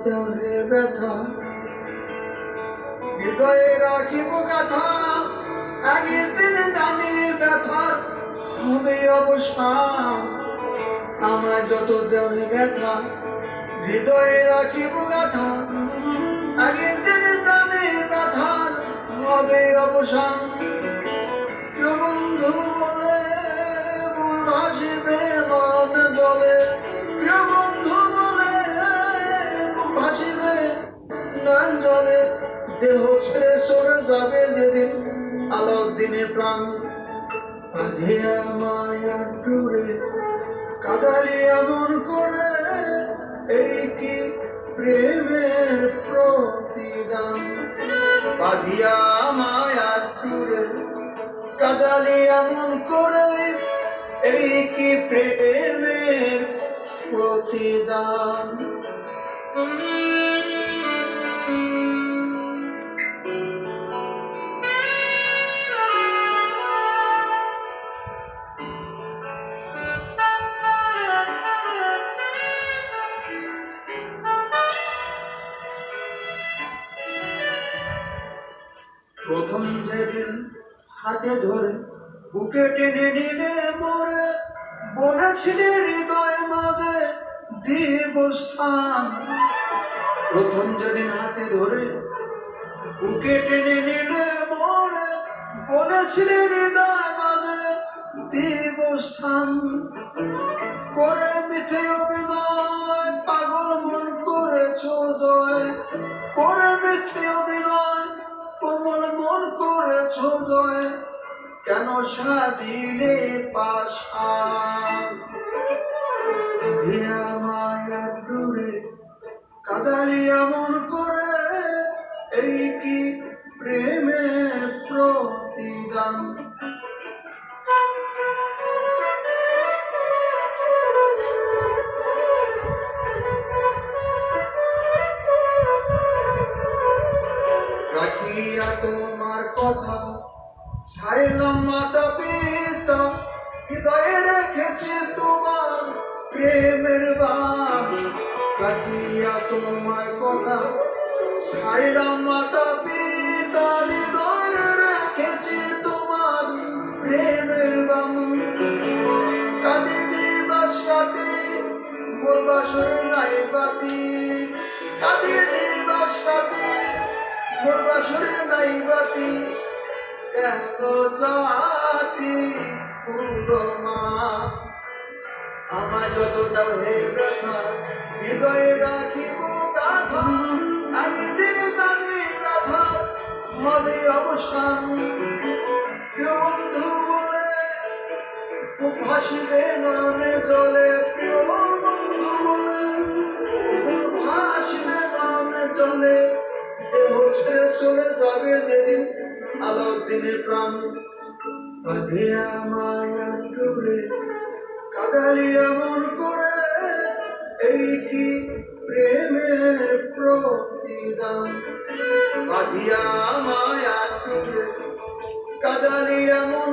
দেহে ব্যথা হৃদয়ে রাখিব গাথা একদিন জানি ব্যথার হবে অবসান আমার যত দেহে ব্যথা হৃদয়ে রাখিব গাথা একদিন জানি ব্যথার হবে অবসান প্রিয় বন্ধু বলে বুক ভাসিবে নয়ন জলে প্রিয় বন্ধু বলে বুক ভাসিবে নয়ন জলে দেহ ছেড়ে সরে যাবে যেদিন আলোর দিনে প্রাণ বাঁধিয়া মায়ার ডোরে কাদালি এমন করে এই কি প্রেমের প্রতিদান বাঁধিয়া মায়ার ডোরে কাদালি এমন করে এই কি প্রেমের প্রতিদান প্রথম যেদিন হাতে ধরে বুকে টেনে নিলে মরে বলেছিলে হৃদয় মাঝে দিব স্থান প্রথম যেদিন হাতে ধরে বুকে টেনে নিলে মরে বলেছিলে হৃদয় মাঝে দিব স্থান করে মিথ্যে অভিনয় পাগল মন করেছ জয় করে মিথ্যে অভিনয় কোমল মন করেছ জয় কেন সাজিলে পাশান দিয়া মায়ার ডোরে কাদালি এমন করে এই কি প্রেমের প্রতিদান রাখিয়া তোমার কথা ছাড়লাম মাতা পিতা হৃদয়ে রেখেছে তোমার প্রেমের বাণ রাখিয়া তোমার কথা ছাড়লাম মাতা পিতা হৃদয়ে রেখেছে তোমার প্রেমের বাণ কাঁদি দিবাস রাতে মোর বাসরে নাই বাতি কাঁদি দিবাস রাতে মোর বাসরে নাই বাতি কেন জাতি কুলমা আমার যত দেহে ব্যথা হৃদয়ে রাখিব গাথা একদিন জানি গাথা হবে অবসান প্রিয় বন্ধু বলে বুক ভাসিবে নয়নে জলে প্রিয় বন্ধু বলে বুক ভাসিবে নয়নে জলে দেহ ছেড়ে চলে যাবে যেদিন আলোর দিনে প্রাণ বাঁধিয়া মায়ার ডোরে কাদালি এমন করে এই কি প্রেমের প্রতিদান বাঁধিয়া মায়ার ডোরে কাদালি এমন